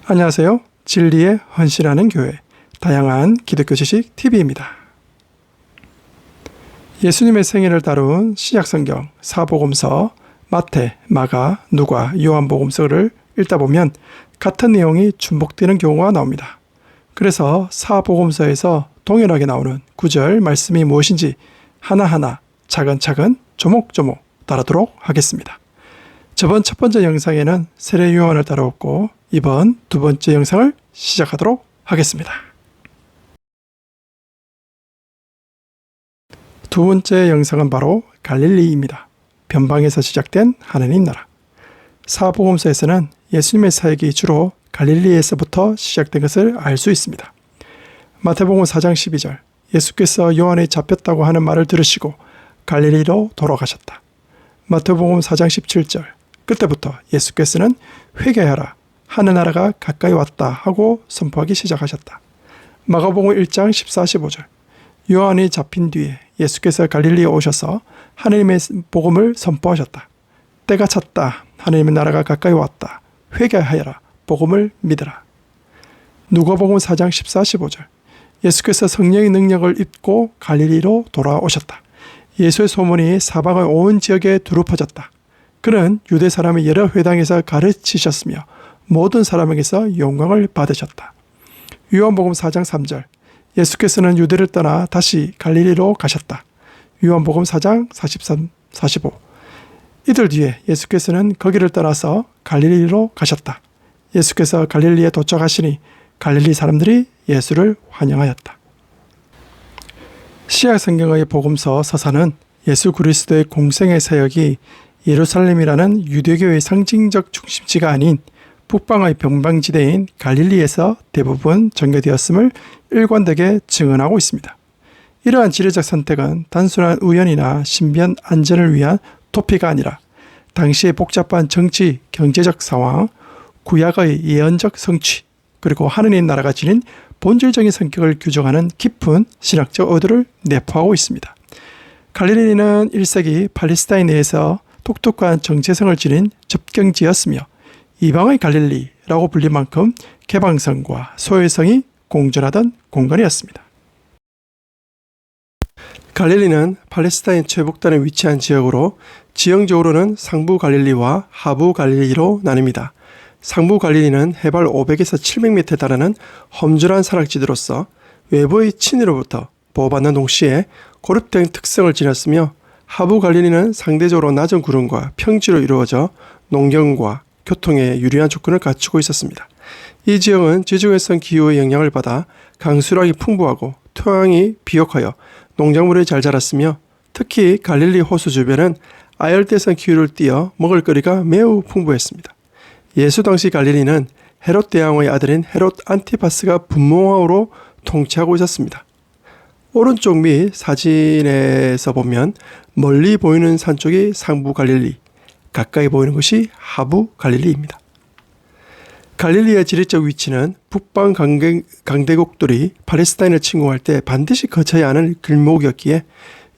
안녕하세요. 진리에 헌신하는 교회 다양한 기독교 지식 TV입니다. 예수님의 생애를 다룬 신약성경 사복음서 마태, 마가, 누가, 요한복음서를 읽다 보면 같은 내용이 중복되는 경우가 나옵니다. 그래서 사복음서에서 동일하게 나오는 구절 말씀이 무엇인지 하나하나 차근차근 조목조목 다루도록 하겠습니다. 저번 첫 번째 영상에는 세례 요한을 다루었고 이번 두 번째 영상을 시작하도록 하겠습니다. 두 번째 영상은 바로 갈릴리입니다. 변방에서 시작된 하나님 나라. 사복음서에서는 예수님의 사역이 주로 갈릴리에서부터 시작된 것을 알 수 있습니다. 마태복음 4장 12절 예수께서 요한이 잡혔다고 하는 말을 들으시고 갈릴리로 돌아가셨다. 마태복음 4장 17절 그때부터 예수께서는 회개하라 하늘나라가 가까이 왔다 하고 선포하기 시작하셨다. 마가복음 1장 14, 15절 요한이 잡힌 뒤에 예수께서 갈릴리에 오셔서 하나님의 복음을 선포하셨다. 때가 찼다. 하나님의 나라가 가까이 왔다. 회개하여라. 복음을 믿으라. 누가복음 4장 14, 15절 예수께서 성령의 능력을 입고 갈릴리로 돌아오셨다. 예수의 소문이 사방의 온 지역에 두루 퍼졌다. 그는 유대 사람의 여러 회당에서 가르치셨으며 모든 사람에게서 영광을 받으셨다. 요한복음 4장 3절 예수께서는 유대를 떠나 다시 갈릴리로 가셨다. 요한복음 4장 43, 45 이들 뒤에 예수께서는 거기를 떠나서 갈릴리로 가셨다. 예수께서 갈릴리에 도착하시니 갈릴리 사람들이 예수를 환영하였다. 신약성경의 복음서 서사는 예수 그리스도의 공생의 사역이 예루살렘이라는 유대교의 상징적 중심지가 아닌 북방의 변방지대인 갈릴리에서 대부분 전개되었음을 일관되게 증언하고 있습니다. 이러한 지리적 선택은 단순한 우연이나 신변 안전을 위한 도피가 아니라 당시의 복잡한 정치, 경제적 상황, 구약의 예언적 성취, 그리고 하느님 나라가 지닌 본질적인 성격을 규정하는 깊은 신학적 의도를 내포하고 있습니다. 갈릴리는 1세기 팔레스타인 내에서 독특한 정체성을 지닌 접경지였으며 이방의 갈릴리라고 불릴 만큼 개방성과 소외성이 공존하던 공간이었습니다. 갈릴리는 팔레스타인 최북단에 위치한 지역으로 지형적으로는 상부 갈릴리와 하부 갈릴리로 나뉩니다. 상부 갈릴리는 해발 500에서 700m에 달하는 험준한 산악지대로서 외부의 침입으로부터 보호받는 동시에 고립된 특성을 지녔으며 하부 갈릴리는 상대적으로 낮은 구름과 평지로 이루어져 농경과 교통에 유리한 조건을 갖추고 있었습니다. 이 지역은 지중해성 기후의 영향을 받아 강수량이 풍부하고 토양이 비옥하여 농작물이 잘 자랐으며 특히 갈릴리 호수 주변은 아열대성 기후를 띠어 먹을거리가 매우 풍부했습니다. 예수 당시 갈릴리는 헤롯 대왕의 아들인 헤롯 안티파스가 분모왕으로 통치하고 있었습니다. 오른쪽 및 사진에서 보면 멀리 보이는 산 쪽이 상부 갈릴리, 가까이 보이는 것이 하부 갈릴리입니다. 갈릴리의 지리적 위치는 북방 강대국들이 팔레스타인을 침공할 때 반드시 거쳐야 하는 길목이었기에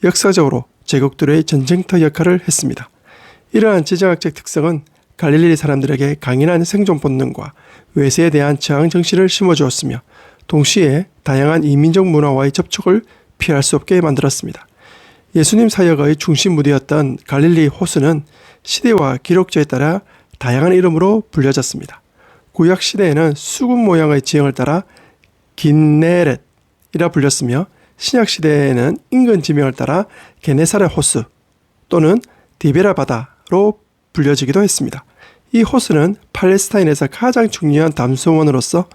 역사적으로 제국들의 전쟁터 역할을 했습니다. 이러한 지정학적 특성은 갈릴리 사람들에게 강인한 생존 본능과 외세에 대한 저항 정신을 심어주었으며 동시에 다양한 이민적 문화와의 접촉을 피할 수 없게 만들었습니다. 예수님 사역의 중심 무대였던 갈릴리 호수는 시대와 기록조에 따라 다양한 이름으로 불려졌습니다. 구약 시대에는 수군 모양의 지형을 따라 긴네렛이라 불렸으며 신약 시대에는 인근 지명을 따라 게네사렛 호수 또는 디베라 바다로 불려지기도 했습니다. 이 호수는 팔레스타인에서 가장 중요한 담수원으로서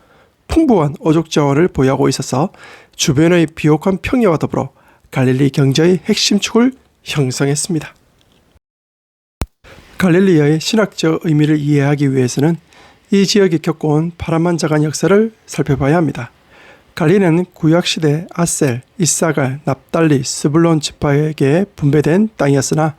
풍부한 어족 자원을 보유하고 있어서 주변의 비옥한 평야와 더불어 갈릴리 경제의 핵심 축을 형성했습니다. 갈릴리의 신학적 의미를 이해하기 위해서는 이 지역이 겪어온 파란만장한 역사를 살펴봐야 합니다. 갈릴리는 구약시대 아셀, 이사갈, 납달리, 스불론 지파에게 분배된 땅이었으나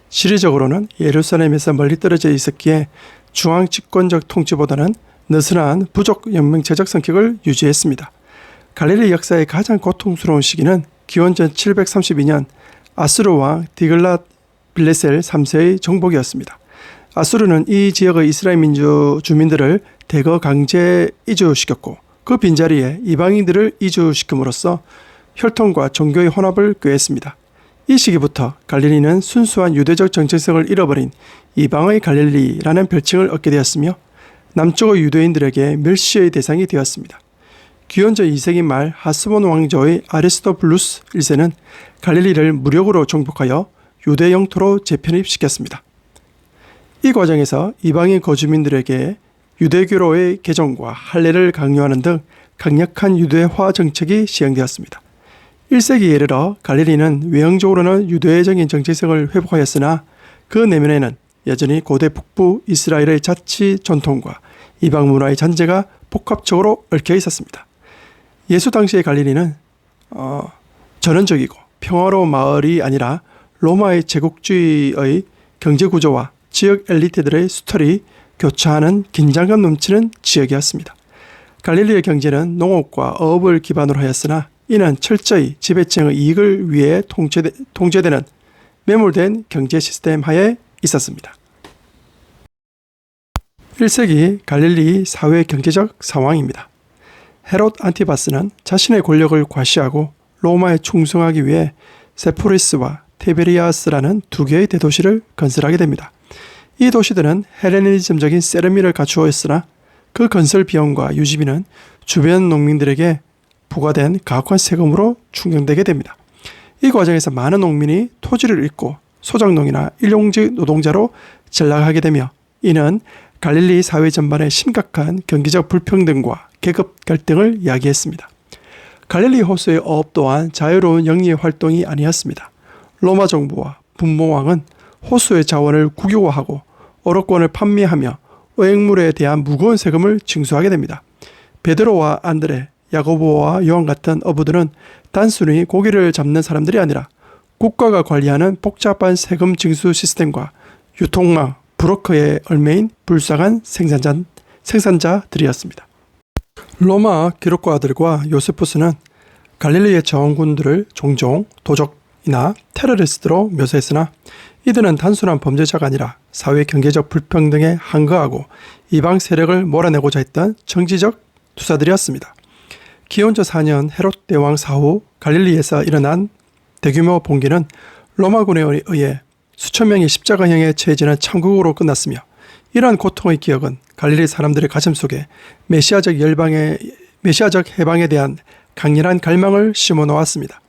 지리적으로는 예루살렘에서 멀리 떨어져 있었기에 중앙 집권적 통치보다는 느슨한 부족 연맹체적 성격을 유지했습니다. 갈릴리 역사의 가장 고통스러운 시기는 기원전 732년 아수르 왕 디글랏 빌레셀 3세의 정복이었습니다. 아수르는 이 지역의 이스라엘 주민들을 대거 강제 이주시켰고 그 빈자리에 이방인들을 이주시킴으로써 혈통과 종교의 혼합을 꾀했습니다. 이 시기부터 갈릴리는 순수한 유대적 정체성을 잃어버린 이방의 갈릴리라는 별칭을 얻게 되었으며 남쪽의 유대인들에게 멸시의 대상이 되었습니다. 기원전 2세기 말 하스본 왕조의 아리스토블루스 1세는 갈릴리를 무력으로 정복하여 유대 영토로 재편입시켰습니다. 이 과정에서 이방인 거주민들에게 유대교로의 개종과 할례를 강요하는 등 강력한 유대화 정책이 시행되었습니다. 1세기에 이르러 갈릴리는 외형적으로는 유대적인 정체성을 회복하였으나 그 내면에는 여전히 고대 북부 이스라엘의 자치 전통과 이방 문화의 잔재가 복합적으로 얽혀 있었습니다. 예수 당시의 갈릴리는 전원적이고 평화로운 마을이 아니라 로마의 제국주의의 경제구조와 지역 엘리트들의 수탈이 교차하는 긴장감 넘치는 지역이었습니다. 갈릴리의 경제는 농업과 어업을 기반으로 하였으나 이는 철저히 지배층의 이익을 위해 통제되는 매몰된 경제 시스템 하에 있었습니다. 1세기 갈릴리 사회 경제적 상황입니다. 헤롯 안티바스는 자신의 권력을 과시하고 로마에 충성하기 위해 세포리스와 테베리아스라는 두 개의 대도시를 건설하게 됩니다. 이 도시들은 헬레니즘적인 세르미를 갖추었으나 그 건설 비용과 유지비는 주변 농민들에게 부과된 가혹한 세금으로 충당되게 됩니다. 이 과정에서 많은 농민이 토지를 잃고 소작농이나 일용직 노동자로 전락하게 되며 이는 갈릴리 사회 전반의 심각한 경제적 불평등과 계급 갈등을 야기했습니다. 갈릴리 호수의 어업 또한 자유로운 영리 활동이 아니었습니다. 로마 정부와 분모왕은 호수의 자원을 국유화하고 어록권을 판매하며 어획물에 대한 무거운 세금을 징수하게 됩니다. 베드로와 안드레, 야고보와 요한 같은 어부들은 단순히 고기를 잡는 사람들이 아니라 국가가 관리하는 복잡한 세금 징수 시스템과 유통망, 브로커의 얼매인 불쌍한 생산자들이었습니다. 로마 기록가들과 요세푸스는 갈릴리의 저항군들을 종종 도적이나 테러리스트로 묘사했으나 이들은 단순한 범죄자가 아니라 사회 경제적 불평등에 항거하고 이방 세력을 몰아내고자 했던 정치적 투사들이었습니다. 기원전 4년 헤롯 대왕 사후 갈릴리에서 일어난 대규모 봉기는 로마군에 의해 수천 명이 십자가형에 처해지는 참극으로 끝났으며 이러한 고통의 기억은 갈릴리 사람들의 가슴속에 메시아적 해방에 대한 강렬한 갈망을 심어놓았습니다.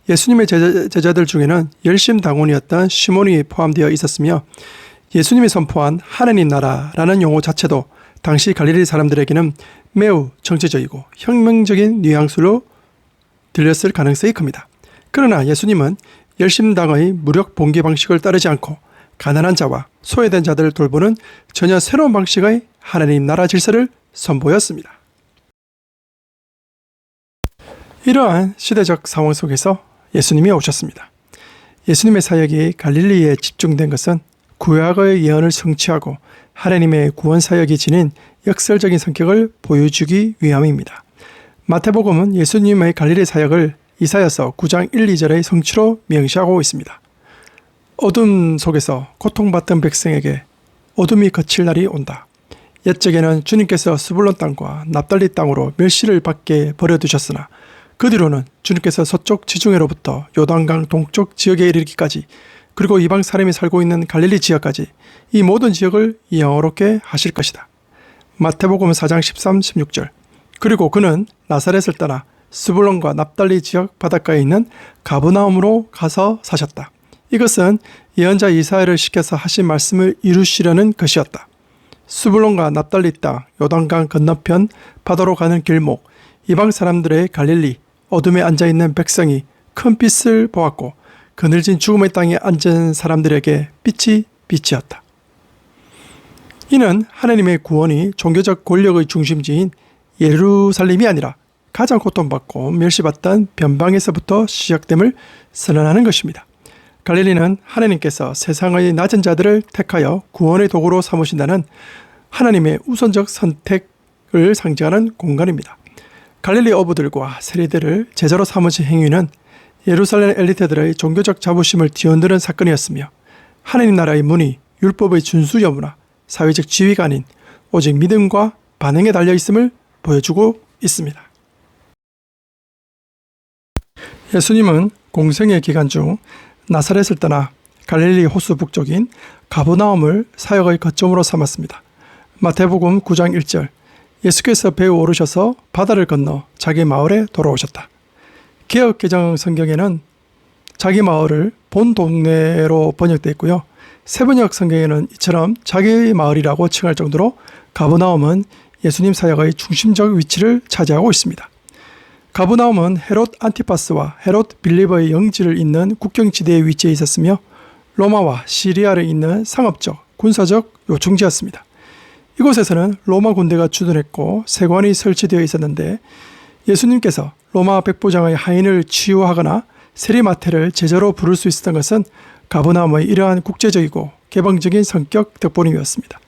예수님의 제자들 중에는 열심당원이었던 시몬이 포함되어 있었으며 예수님이 선포한 하느님 나라라는 용어 자체도 당시 갈릴리 사람들에게는 매우 정치적이고 혁명적인 뉘앙스로 들렸을 가능성이 큽니다. 그러나 예수님은 열심당의 무력 봉기 방식을 따르지 않고 가난한 자와 소외된 자들을 돌보는 전혀 새로운 방식의 하나님 나라 질서를 선보였습니다. 이러한 시대적 상황 속에서 예수님이 오셨습니다. 예수님의 사역이 갈릴리에 집중된 것은 구약의 예언을 성취하고 하나님의 구원 사역이 지닌 역설적인 성격을 보여주기 위함입니다. 마태복음은 예수님의 갈릴리 사역을 이사야서 9장 1, 2절의 성취로 명시하고 있습니다. 어둠 속에서 고통받던 백성에게 어둠이 그칠 날이 온다. 옛적에는 주님께서 스불론 땅과 납달리 땅으로 멸시를 받게 버려두셨으나 그 뒤로는 주님께서 서쪽 지중해로부터 요단강 동쪽 지역에 이르기까지 그리고 이방 사람이 살고 있는 갈릴리 지역까지 이 모든 지역을 영화롭게 하실 것이다. 마태복음 4장 13, 16절. 그리고 그는 나사렛을 떠나 스불론과 납달리 지역 바닷가에 있는 가브나움으로 가서 사셨다. 이것은 예언자 이사야를 시켜서 하신 말씀을 이루시려는 것이었다. 스불론과 납달리 땅, 요단강 건너편 바다로 가는 길목, 이방 사람들의 갈릴리, 어둠에 앉아있는 백성이 큰 빛을 보았고 그늘진 죽음의 땅에 앉은 사람들에게 빛이 빛이었다. 이는 하나님의 구원이 종교적 권력의 중심지인 예루살렘이 아니라 가장 고통받고 멸시받던 변방에서부터 시작됨을 선언하는 것입니다. 갈릴리는 하나님께서 세상의 낮은 자들을 택하여 구원의 도구로 삼으신다는 하나님의 우선적 선택을 상징하는 공간입니다. 갈릴리 어부들과 세리들을 제자로 삼으신 행위는 예루살렘 엘리트들의 종교적 자부심을 뒤흔드는 사건이었으며 하나님 나라의 문이 율법의 준수 여부나 사회적 지위가 아닌 오직 믿음과 반응에 달려 있음을 보여주고 있습니다. 예수님은 공생의 기간 중 나사렛을 떠나 갈릴리 호수 북쪽인 가버나움을 사역의 거점으로 삼았습니다. 마태복음 9장 1절, 예수께서 배에 오르셔서 바다를 건너 자기 마을에 돌아오셨다. 개역 개정 성경에는 자기 마을을 본 동네로 번역되어 있고요. 세번역 성경에는 이처럼 자기 마을이라고 칭할 정도로 가버나움은 예수님 사역의 중심적 위치를 차지하고 있습니다. 가버나움은 헤롯 안티파스와 헤롯 빌리버의 영지를 잇는 국경지대에 위치해 있었으며 로마와 시리아를 잇는 상업적, 군사적 요충지였습니다. 이곳에서는 로마 군대가 주둔했고 세관이 설치되어 있었는데 예수님께서 로마 백부장의 하인을 치유하거나 세리마태를 제자로 부를 수 있었던 것은 가버나움의 이러한 국제적이고 개방적인 성격 덕분이었습니다.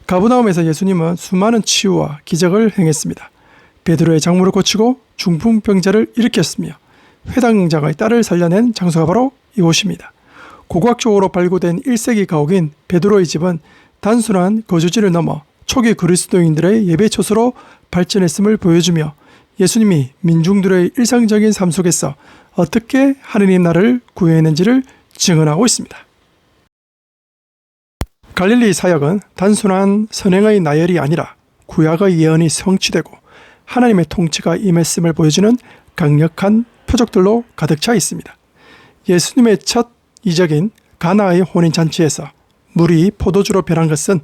가버나움에서 예수님은 수많은 치유와 기적을 행했습니다. 베드로의 장모를 고치고 중풍병자를 일으켰으며 회당장의 딸을 살려낸 장소가 바로 이곳입니다. 고고학적으로 발굴된 1세기 가옥인 베드로의 집은 단순한 거주지를 넘어 초기 그리스도인들의 예배처소로 발전했음을 보여주며 예수님이 민중들의 일상적인 삶 속에서 어떻게 하느님 나라를 구해냈는지를 증언하고 있습니다. 갈릴리 사역은 단순한 선행의 나열이 아니라 구약의 예언이 성취되고 하나님의 통치가 임했음을 보여주는 강력한 표적들로 가득 차 있습니다. 예수님의 첫 이적인 가나의 혼인잔치에서 물이 포도주로 변한 것은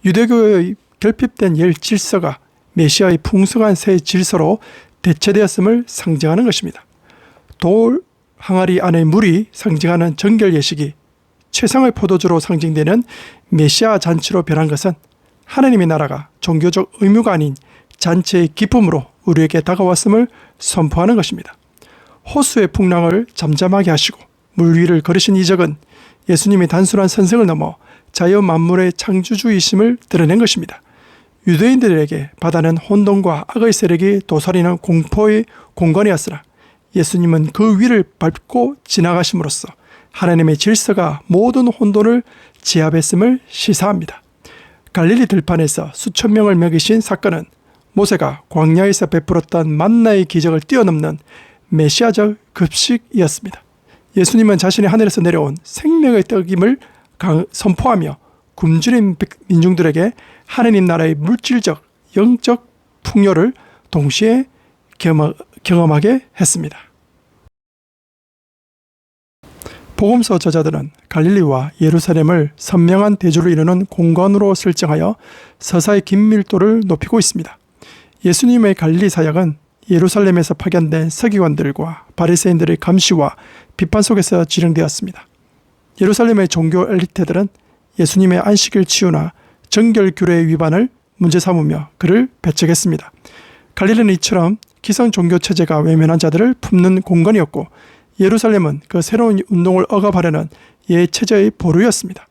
유대교의 결핍된 옛 질서가 메시아의 풍성한 새 질서로 대체되었음을 상징하는 것입니다. 돌 항아리 안의 물이 상징하는 정결 예식이 최상의 포도주로 상징되는 메시아 잔치로 변한 것은 하나님의 나라가 종교적 의무가 아닌 잔치의 기쁨으로 우리에게 다가왔음을 선포하는 것입니다. 호수의 풍랑을 잠잠하게 하시고 물 위를 걸으신 이적은 예수님이 단순한 선생을 넘어 자연 만물의 창조주이심을 드러낸 것입니다. 유대인들에게 바다는 혼돈과 악의 세력이 도사리는 공포의 공간이었으나 예수님은 그 위를 밟고 지나가심으로써 하나님의 질서가 모든 혼돈을 제압했음을 시사합니다. 갈릴리 들판에서 수천 명을 먹이신 사건은 모세가 광야에서 베풀었던 만나의 기적을 뛰어넘는 메시아적 급식이었습니다. 예수님은 자신의 하늘에서 내려온 생명의 떡임을 선포하며 굶주린 민중들에게 하느님 나라의 물질적, 영적 풍요를 동시에 경험하게 했습니다. 복음서 저자들은 갈릴리와 예루살렘을 선명한 대조를 이루는 공간으로 설정하여 서사의 긴밀도를 높이고 있습니다. 예수님의 갈릴리 사역은 예루살렘에서 파견된 서기관들과 바리새인들의 감시와 비판 속에서 진행되었습니다. 예루살렘의 종교 엘리트들은 예수님의 안식일 치유나 정결규례의 위반을 문제 삼으며 그를 배척했습니다. 갈릴리는 이처럼 기성 종교 체제가 외면한 자들을 품는 공간이었고 예루살렘은 그 새로운 운동을 억압하려는 예체제의 보루였습니다.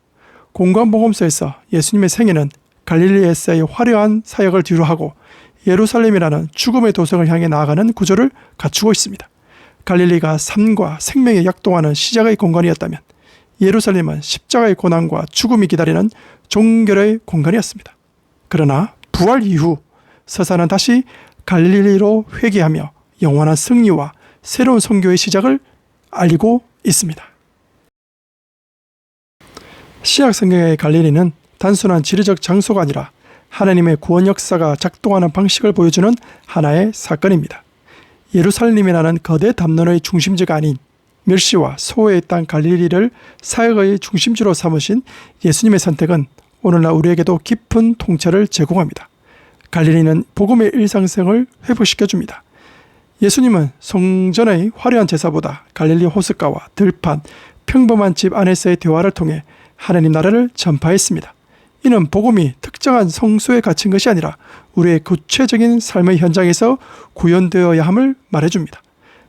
공관복음서에서 예수님의 생애는 갈릴리에서의 화려한 사역을 뒤로하고 예루살렘이라는 죽음의 도성을 향해 나아가는 구조를 갖추고 있습니다. 갈릴리가 삶과 생명에 약동하는 시작의 공간이었다면 예루살렘은 십자가의 고난과 죽음이 기다리는 종결의 공간이었습니다. 그러나 부활 이후 서사는 다시 갈릴리로 회귀하며 영원한 승리와 새로운 선교의 시작을 알리고 있습니다. 신약 성경의 갈릴리는 단순한 지리적 장소가 아니라 하나님의 구원 역사가 작동하는 방식을 보여주는 하나의 사건입니다. 예루살렘이라는 거대 담론의 중심지가 아닌 멸시와 소외의 땅 갈릴리를 사역의 중심지로 삼으신 예수님의 선택은 오늘날 우리에게도 깊은 통찰을 제공합니다. 갈릴리는 복음의 일상성을 회복시켜줍니다. 예수님은 성전의 화려한 제사보다 갈릴리 호숫가와 들판, 평범한 집 안에서의 대화를 통해 하나님 나라를 전파했습니다. 이는 복음이 특정한 성소에 갇힌 것이 아니라 우리의 구체적인 삶의 현장에서 구현되어야 함을 말해줍니다.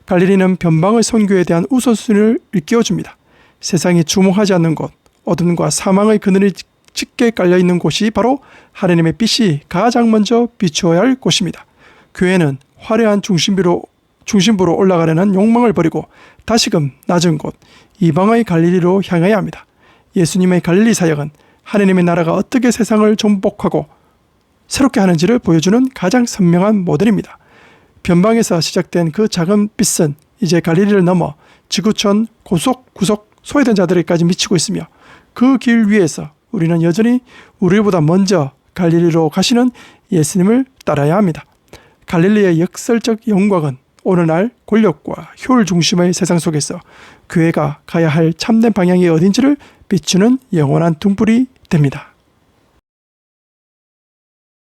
갈릴리는 변방의 선교에 대한 우선순위를 일깨워줍니다. 세상이 주목하지 않는 곳, 어둠과 사망의 그늘이 짙게 깔려있는 곳이 바로 하나님의 빛이 가장 먼저 비추어야 할 곳입니다. 교회는 화려한 중심부로 올라가려는 욕망을 버리고 다시금 낮은 곳, 이방의 갈릴리로 향해야 합니다. 예수님의 갈릴리 사역은 하나님의 나라가 어떻게 세상을 정복하고 새롭게 하는지를 보여주는 가장 선명한 모델입니다. 변방에서 시작된 그 작은 빛은 이제 갈릴리를 넘어 지구촌 구석 소외된 자들에게까지 미치고 있으며 그 길 위에서 우리는 여전히 우리보다 먼저 갈릴리로 가시는 예수님을 따라야 합니다. 갈릴리의 역설적 영광은 오늘날 권력과 효율 중심의 세상 속에서 교회가 가야 할 참된 방향이 어딘지를 비추는 영원한 등불이 됩니다.